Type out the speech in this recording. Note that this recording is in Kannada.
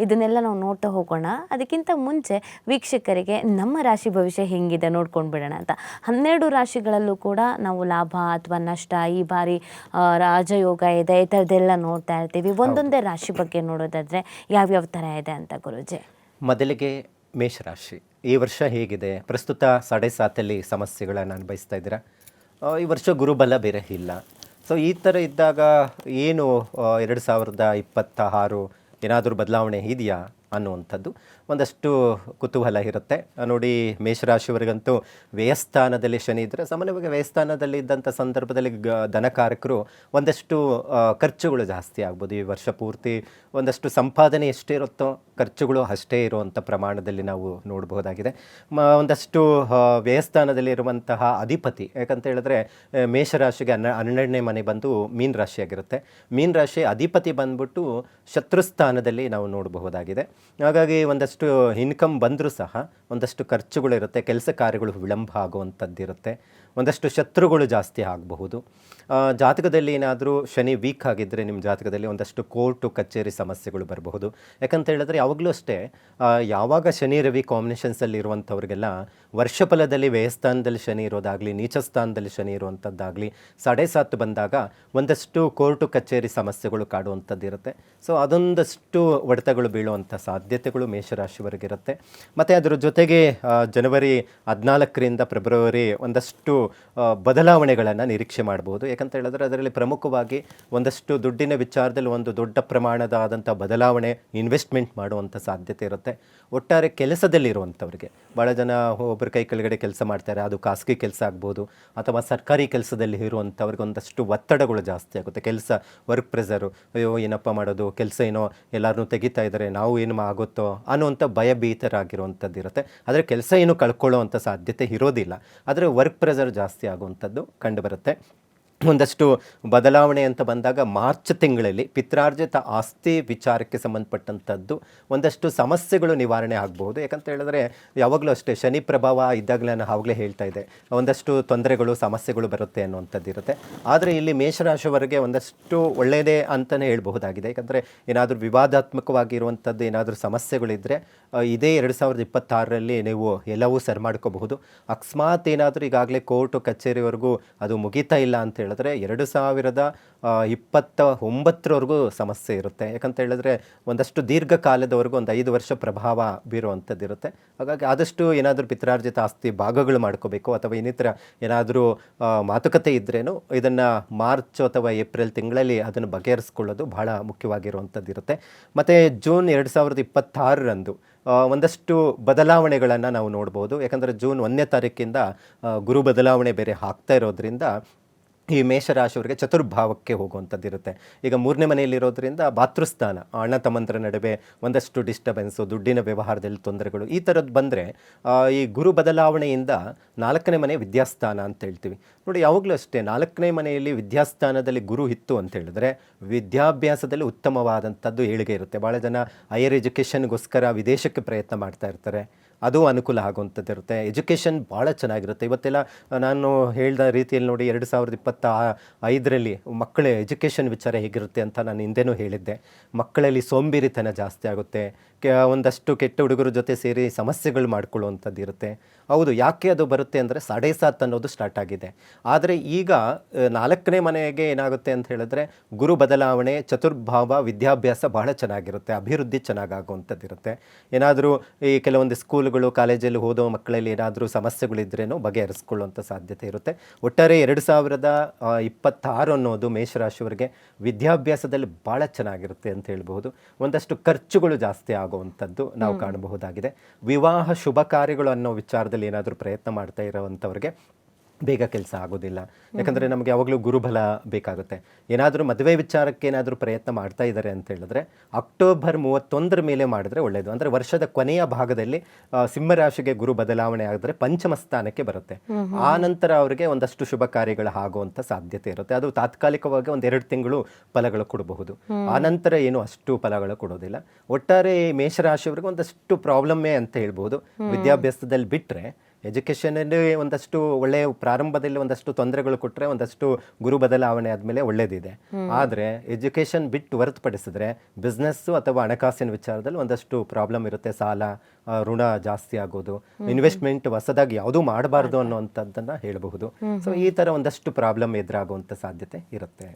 ಇದನ್ನೆಲ್ಲ ನಾವು ನೋಡ್ತಾ ಹೋಗೋಣ. ಅದಕ್ಕಿಂತ ಮುಂಚೆ ವೀಕ್ಷಕರಿಗೆ ನಮ್ಮ ರಾಶಿ ಭವಿಷ್ಯ ಹೆಂಗಿದೆ ನೋಡ್ಕೊಂಡು ಬಿಡೋಣ ಅಂತ. 12 ರಾಶಿಗಳಲ್ಲೂ ಕೂಡ ನಾವು ಲಾಭ ಅಥವಾ ನಷ್ಟ, ಈ ಬಾರಿ ರಾಜಯೋಗ ಇದೆ, ಈ ಥರದ್ದೆಲ್ಲ ನೋಡ್ತಾ ಇರ್ತೀವಿ. ಒಂದೊಂದೇ ರಾಶಿ ಬಗ್ಗೆ ನೋಡೋದಾದರೆ ಯಾವ್ಯಾವ ಥರ ಇದೆ ಅಂತ ಗುರೂಜಿ? ಮೊದಲಿಗೆ ಮೇಷರಾಶಿ ಈ ವರ್ಷ ಹೇಗಿದೆ? ಪ್ರಸ್ತುತ 7.5 ಸಮಸ್ಯೆಗಳನ್ನು ಅನುಭವಿಸ್ತಾ ಇದ್ದೀರಾ. ಈ ವರ್ಷ ಗುರುಬಲ ಬೇರೆ ಇಲ್ಲ. ಸೊ ಈ ಥರ ಇದ್ದಾಗ ಏನು 2026 ಏನಾದರೂ ಬದಲಾವಣೆ ಇದೆಯಾ ಅನ್ನುವಂಥದ್ದು ಒಂದಷ್ಟು ಕುತೂಹಲ ಇರುತ್ತೆ. ನೋಡಿ, ಮೇಷರಾಶಿಯವರಿಗಂತೂ ವ್ಯಯಸ್ಥಾನದಲ್ಲಿ ಶನಿ ಇದ್ದರೆ, ಸಾಮಾನ್ಯವಾಗಿ ವ್ಯಯಸ್ಥಾನದಲ್ಲಿ ಇದ್ದಂಥ ಸಂದರ್ಭದಲ್ಲಿ ಧನಕಾರಕರು ಒಂದಷ್ಟು ಖರ್ಚುಗಳು ಜಾಸ್ತಿ ಆಗ್ಬೋದು. ಈ ವರ್ಷ ಪೂರ್ತಿ ಒಂದಷ್ಟು ಸಂಪಾದನೆ ಎಷ್ಟೇ ಇರುತ್ತೋ ಖರ್ಚುಗಳು ಅಷ್ಟೇ ಇರುವಂಥ ಪ್ರಮಾಣದಲ್ಲಿ ನಾವು ನೋಡಬಹುದಾಗಿದೆ. ಒಂದಷ್ಟು ವ್ಯಯಸ್ಥಾನದಲ್ಲಿ ಇರುವಂತಹ ಅಧಿಪತಿ, ಯಾಕಂತ ಹೇಳಿದ್ರೆ ಮೇಷರಾಶಿಗೆ 12ನೇ ಮನೆ ಬಂದು ಮೀನ ರಾಶಿಯಾಗಿರುತ್ತೆ. ಮೀನ ರಾಶಿ ಅಧಿಪತಿ ಬಂದ್ಬಿಟ್ಟು ಶತ್ರುಸ್ಥಾನದಲ್ಲಿ ನಾವು ನೋಡಬಹುದಾಗಿದೆ. ಹಾಗಾಗಿ ಒಂದಷ್ಟು ಇನ್ಕಮ್ ಬಂದರೂ ಸಹ ಒಂದಷ್ಟು ಖರ್ಚುಗಳಿರುತ್ತೆ, ಕೆಲಸ ಕಾರ್ಯಗಳು ವಿಳಂಬ ಆಗುವಂಥದ್ದಿರುತ್ತೆ, ಒಂದಷ್ಟು ಶತ್ರುಗಳು ಜಾಸ್ತಿ ಆಗಬಹುದು. ಜಾತಕದಲ್ಲಿ ಏನಾದರೂ ಶನಿ ವೀಕ್ ಆಗಿದ್ದರೆ ನಿಮ್ಮ ಜಾತಕದಲ್ಲಿ ಒಂದಷ್ಟು ಕೋರ್ಟು ಕಚೇರಿ ಸಮಸ್ಯೆಗಳು ಬರಬಹುದು. ಯಾಕಂತ ಹೇಳಿದ್ರೆ ಯಾವಾಗಲೂ ಅಷ್ಟೇ, ಯಾವಾಗ ಶನಿ ರವಿ ಕಾಂಬಿನೇಷನ್ಸಲ್ಲಿ ಇರುವಂಥವ್ರಿಗೆಲ್ಲ ವರ್ಷಫಲದಲ್ಲಿ ವ್ಯಯಸ್ಥಾನದಲ್ಲಿ ಶನಿ ಇರೋದಾಗಲಿ, ನೀಚ ಸ್ಥಾನದಲ್ಲಿ ಶನಿ ಇರುವಂಥದ್ದಾಗಲಿ 7.5 ಬಂದಾಗ ಒಂದಷ್ಟು ಕೋರ್ಟು ಕಚೇರಿ ಸಮಸ್ಯೆಗಳು ಕಾಡುವಂಥದ್ದಿರುತ್ತೆ. ಸೊ ಅದೊಂದಷ್ಟು ಹೊಡೆತಗಳು ಬೀಳುವಂಥ ಸಾಧ್ಯತೆಗಳು ಮೇಷರಾಶಿವರೆಗಿರುತ್ತೆ. ಮತ್ತು ಅದರ ಜೊತೆಗೆ ಜನವರಿ 14ರಿಂದ ಫೆಬ್ರವರಿ ಒಂದಷ್ಟು ಬದಲಾವಣೆಗಳನ್ನು ನಿರೀಕ್ಷೆ ಮಾಡ್ಬೋದು. ಯಾಕಂತ ಹೇಳಿದ್ರೆ ಅದರಲ್ಲಿ ಪ್ರಮುಖವಾಗಿ ಒಂದಷ್ಟು ದುಡ್ಡಿನ ವಿಚಾರದಲ್ಲಿ ಒಂದು ದೊಡ್ಡ ಪ್ರಮಾಣದಾದಂಥ ಬದಲಾವಣೆ, ಇನ್ವೆಸ್ಟ್ಮೆಂಟ್ ಮಾಡುವಂಥ ಸಾಧ್ಯತೆ ಇರುತ್ತೆ. ಒಟ್ಟಾರೆ ಕೆಲಸದಲ್ಲಿರುವಂಥವ್ರಿಗೆ, ಭಾಳ ಜನ ಒಬ್ಬರ ಕೈ ಕೆಳಗಡೆ ಕೆಲಸ ಮಾಡ್ತಾರೆ, ಅದು ಖಾಸಗಿ ಕೆಲಸ ಆಗ್ಬೋದು ಅಥವಾ ಸರ್ಕಾರಿ ಕೆಲಸದಲ್ಲಿ ಇರುವಂಥವ್ರಿಗೆ ಒಂದಷ್ಟು ಒತ್ತಡಗಳು ಜಾಸ್ತಿ ಆಗುತ್ತೆ. ಕೆಲಸ ವರ್ಕ್ ಪ್ರೆಸರು, ಅಯ್ಯೋ ಏನಪ್ಪ ಮಾಡೋದು, ಕೆಲಸ ಏನೋ ಎಲ್ಲರನ್ನೂ ತೆಗಿತಾ ಇದ್ದಾರೆ, ನಾವು ಏನು ಆಗುತ್ತೋ ಅನ್ನುವಂಥ ಭಯಭೀತರಾಗಿರುವಂಥದ್ದು ಇರುತ್ತೆ. ಆದರೆ ಕೆಲಸ ಏನು ಕಳ್ಕೊಳ್ಳೋ ಅಂಥ ಸಾಧ್ಯತೆ ಇರೋದಿಲ್ಲ, ಆದರೆ ವರ್ಕ್ ಪ್ರೆಸರ್ ಜಾಸ್ತಿ ಆಗುವಂಥದ್ದು ಕಂಡುಬರುತ್ತೆ. ಒಂದಷ್ಟು ಬದಲಾವಣೆ ಅಂತ ಬಂದಾಗ ಮಾರ್ಚ್ ತಿಂಗಳಲ್ಲಿ ಪಿತ್ರಾರ್ಜಿತ ಆಸ್ತಿ ವಿಚಾರಕ್ಕೆ ಸಂಬಂಧಪಟ್ಟಂಥದ್ದು ಒಂದಷ್ಟು ಸಮಸ್ಯೆಗಳು ನಿವಾರಣೆ ಆಗಬಹುದು. ಯಾಕಂತ ಹೇಳಿದ್ರೆ ಯಾವಾಗಲೂ ಅಷ್ಟೇ ಶನಿ ಪ್ರಭಾವ ಇದ್ದಾಗಲೇ ನಾನು ಆವಾಗಲೇ ಹೇಳ್ತಾ ಇದ್ದೆ, ಒಂದಷ್ಟು ತೊಂದರೆಗಳು ಸಮಸ್ಯೆಗಳು ಬರುತ್ತೆ ಅನ್ನುವಂಥದ್ದು ಇರುತ್ತೆ. ಆದರೆ ಇಲ್ಲಿ ಮೇಷರಾಶಿಯವರೆಗೆ ಒಂದಷ್ಟು ಒಳ್ಳೆಯದೇ ಅಂತಲೇ ಹೇಳ್ಬಹುದಾಗಿದೆ. ಯಾಕಂದರೆ ಏನಾದರೂ ವಿವಾದಾತ್ಮಕವಾಗಿರುವಂಥದ್ದು ಏನಾದರೂ ಸಮಸ್ಯೆಗಳಿದ್ದರೆ ಇದೇ 2026ರಲ್ಲಿ ನೀವು ಎಲ್ಲವೂ ಸರಿ ಮಾಡ್ಕೋಬಹುದು. ಅಕಸ್ಮಾತ್ ಏನಾದರೂ ಈಗಾಗಲೇ ಕೋರ್ಟು ಕಚೇರಿವರೆಗೂ ಅದು ಮುಗೀತಾ ಇಲ್ಲ ಅಂತ ಹೇಳಿದ್ರೆ 2029ರವರೆಗೂ ಸಮಸ್ಯೆ ಇರುತ್ತೆ. ಯಾಕಂತ ಹೇಳಿದ್ರೆ ಒಂದಷ್ಟು ದೀರ್ಘಕಾಲದವರೆಗೂ ಒಂದು 5 ವರ್ಷ ಪ್ರಭಾವ ಬೀರುವಂಥದ್ದು ಇರುತ್ತೆ. ಹಾಗಾಗಿ ಆದಷ್ಟು ಏನಾದರೂ ಪಿತ್ರಾರ್ಜಿತ ಆಸ್ತಿ ಭಾಗಗಳು ಮಾಡ್ಕೋಬೇಕು ಅಥವಾ ಇನ್ನಿತರ ಏನಾದರೂ ಮಾತುಕತೆ ಇದ್ರೇನು ಇದನ್ನು ಮಾರ್ಚ್ ಅಥವಾ ಏಪ್ರಿಲ್ ತಿಂಗಳಲ್ಲಿ ಅದನ್ನು ಬಗೆಹರಿಸ್ಕೊಳ್ಳೋದು ಬಹಳ ಮುಖ್ಯವಾಗಿರುವಂಥದ್ದು ಇರುತ್ತೆ. ಮತ್ತು ಜೂನ್ 2026ರಂದು ಒಂದಷ್ಟು ಬದಲಾವಣೆಗಳನ್ನು ನಾವು ನೋಡ್ಬೋದು. ಯಾಕಂದರೆ ಜೂನ್ 1ನೇ ತಾರೀಕಿಂದ ಗುರು ಬದಲಾವಣೆ ಬೇರೆ ಆಗ್ತಾ ಇರೋದ್ರಿಂದ ಈ ಮೇಷರಾಶಿಯವರಿಗೆ ಚತುರ್ಭಾವಕ್ಕೆ ಹೋಗುವಂಥದ್ದು ಇರುತ್ತೆ. ಈಗ 3ನೇ ಮನೆಯಲ್ಲಿರೋದ್ರಿಂದ ಭಾತೃಸ್ಥಾನ, ಅಣ್ಣ ತಮ್ಮಂದರ ನಡುವೆ ಒಂದಷ್ಟು ಡಿಸ್ಟರ್ಬೆನ್ಸು, ದುಡ್ಡಿನ ವ್ಯವಹಾರದಲ್ಲಿ ತೊಂದರೆಗಳು ಈ ಥರದ್ದು ಬಂದರೆ ಈ ಗುರು ಬದಲಾವಣೆಯಿಂದ 4ನೇ ಮನೆ ವಿದ್ಯಾಸ್ಥಾನ ಅಂತ ಹೇಳ್ತೀವಿ. ನೋಡಿ, ಯಾವಾಗಲೂ ಅಷ್ಟೇ 4ನೇ ಮನೆಯಲ್ಲಿ ವಿದ್ಯಾಸ್ಥಾನದಲ್ಲಿ ಗುರು ಇತ್ತು ಅಂತ ಹೇಳಿದ್ರೆ ವಿದ್ಯಾಭ್ಯಾಸದಲ್ಲಿ ಉತ್ತಮವಾದಂಥದ್ದು ಏಳಿಗೆ ಇರುತ್ತೆ. ಭಾಳ ಜನ ಹೈಯರ್ ಎಜುಕೇಷನ್ಗೋಸ್ಕರ ವಿದೇಶಕ್ಕೆ ಪ್ರಯತ್ನ ಮಾಡ್ತಾ ಇರ್ತಾರೆ, ಅದು ಅನುಕೂಲ ಆಗುವಂಥದ್ದು ಇರುತ್ತೆ. ಎಜುಕೇಷನ್ ಭಾಳ ಚೆನ್ನಾಗಿರುತ್ತೆ. ಇವತ್ತೆಲ್ಲ ನಾನು ಹೇಳಿದ ರೀತಿಯಲ್ಲಿ ನೋಡಿ 2025ರಲ್ಲಿ ಮಕ್ಕಳ ಎಜುಕೇಷನ್ ವಿಚಾರ ಹೇಗಿರುತ್ತೆ ಅಂತ ನಾನು ಹಿಂದೆನೂ ಹೇಳಿದ್ದೆ. ಮಕ್ಕಳಲ್ಲಿ ಸೋಂಬೇರಿತನ ಜಾಸ್ತಿ ಆಗುತ್ತೆ, ಒಂದಷ್ಟು ಕೆಟ್ಟ ಹುಡುಗರ ಜೊತೆ ಸೇರಿ ಸಮಸ್ಯೆಗಳು ಮಾಡ್ಕೊಳ್ಳುವಂಥದ್ದು ಇರುತ್ತೆ. ಹೌದು, ಯಾಕೆ ಅದು ಬರುತ್ತೆ ಅಂದರೆ 7.5 ಅನ್ನೋದು ಸ್ಟಾರ್ಟ್ ಆಗಿದೆ. ಆದರೆ ಈಗ 4ನೇ ಮನೆಗೆ ಏನಾಗುತ್ತೆ ಅಂತ ಹೇಳಿದ್ರೆ ಗುರು ಬದಲಾವಣೆ, ಚತುರ್ಭಾವ, ವಿದ್ಯಾಭ್ಯಾಸ ಬಹಳ ಚೆನ್ನಾಗಿರುತ್ತೆ, ಅಭಿವೃದ್ಧಿ ಚೆನ್ನಾಗಾಗುವಂಥದ್ದು ಇರುತ್ತೆ. ಏನಾದರೂ ಈ ಕೆಲವೊಂದು ಸ್ಕೂಲ್ಗಳು ಕಾಲೇಜಲ್ಲಿ ಓದೋ ಮಕ್ಕಳಲ್ಲಿ ಏನಾದರೂ ಸಮಸ್ಯೆಗಳಿದ್ರೇನೋ ಬಗೆಹರಿಸ್ಕೊಳ್ಳುವಂಥ ಸಾಧ್ಯತೆ ಇರುತ್ತೆ. ಒಟ್ಟಾರೆ 2026 ಅನ್ನೋದು ಮೇಷರಾಶಿಯವರಿಗೆ ವಿದ್ಯಾಭ್ಯಾಸದಲ್ಲಿ ಭಾಳ ಚೆನ್ನಾಗಿರುತ್ತೆ ಅಂತ ಹೇಳ್ಬಹುದು. ಒಂದಷ್ಟು ಖರ್ಚುಗಳು ಜಾಸ್ತಿ ಆಗುವಂಥದ್ದು ನಾವು ಕಾಣಬಹುದಾಗಿದೆ. ವಿವಾಹ ಶುಭ ಕಾರ್ಯಗಳು ಅನ್ನೋ ವಿಚಾರದಲ್ಲಿ ಏನಾದರೂ ಪ್ರಯತ್ನ ಮಾಡ್ತಾ ಇರೋವಂಥವ್ರಿಗೆ ಬೇಗ ಕೆಲಸ ಆಗೋದಿಲ್ಲ. ಯಾಕಂದರೆ ನಮಗೆ ಯಾವಾಗಲೂ ಗುರುಬಲ ಬೇಕಾಗುತ್ತೆ. ಏನಾದರೂ ಮದುವೆ ವಿಚಾರಕ್ಕೆ ಏನಾದರೂ ಪ್ರಯತ್ನ ಮಾಡ್ತಾ ಇದ್ದಾರೆ ಅಂತ ಹೇಳಿದ್ರೆ ಅಕ್ಟೋಬರ್ 31 ಮೇಲೆ ಮಾಡಿದ್ರೆ ಒಳ್ಳೆಯದು. ಅಂದರೆ ವರ್ಷದ ಕೊನೆಯ ಭಾಗದಲ್ಲಿ ಸಿಂಹರಾಶಿಗೆ ಗುರು ಬದಲಾವಣೆ ಆಗಿದ್ರೆ ಪಂಚಮ ಸ್ಥಾನಕ್ಕೆ ಬರುತ್ತೆ. ಆ ನಂತರ ಅವರಿಗೆ ಒಂದಷ್ಟು ಶುಭ ಕಾರ್ಯಗಳು ಆಗುವಂಥ ಸಾಧ್ಯತೆ ಇರುತ್ತೆ. ಅದು ತಾತ್ಕಾಲಿಕವಾಗಿ 1-2 ತಿಂಗಳು ಫಲಗಳು ಕೊಡಬಹುದು. ಆ ನಂತರ ಏನು ಅಷ್ಟು ಫಲಗಳು ಕೊಡೋದಿಲ್ಲ. ಒಟ್ಟಾರೆ ಮೇಷರಾಶಿಯವರಿಗೆ ಒಂದಷ್ಟು ಪ್ರಾಬ್ಲಮ್ಮೇ ಅಂತ ಹೇಳ್ಬೋದು. ವಿದ್ಯಾಭ್ಯಾಸದಲ್ಲಿ ಬಿಟ್ಟರೆ ಎಜುಕೇಷನಲ್ಲಿ ಒಂದಷ್ಟು ಒಳ್ಳೆಯ ಪ್ರಾರಂಭದಲ್ಲಿ ಒಂದಷ್ಟು ತೊಂದರೆಗಳು ಕೊಟ್ಟರೆ ಒಂದಷ್ಟು ಗುರು ಬದಲಾವಣೆ ಆದಮೇಲೆ ಒಳ್ಳೇದಿದೆ. ಆದರೆ ಎಜುಕೇಷನ್ ಬಿಟ್ಟು ಹೊರತುಪಡಿಸಿದ್ರೆ ಬಿಸ್ನೆಸ್ಸು ಅಥವಾ ಹಣಕಾಸಿನ ವಿಚಾರದಲ್ಲಿ ಒಂದಷ್ಟು ಪ್ರಾಬ್ಲಮ್ ಇರುತ್ತೆ. ಸಾಲ, ಋಣ ಜಾಸ್ತಿ ಆಗೋದು, ಇನ್ವೆಸ್ಟ್ಮೆಂಟ್ ಹೊಸದಾಗಿ ಯಾವುದೂ ಮಾಡಬಾರ್ದು ಅನ್ನೋವಂಥದ್ದನ್ನು ಹೇಳಬಹುದು. ಸೊ ಈ ಥರ ಒಂದಷ್ಟು ಪ್ರಾಬ್ಲಮ್ ಎದುರಾಗುವಂಥ ಸಾಧ್ಯತೆ ಇರುತ್ತೆ.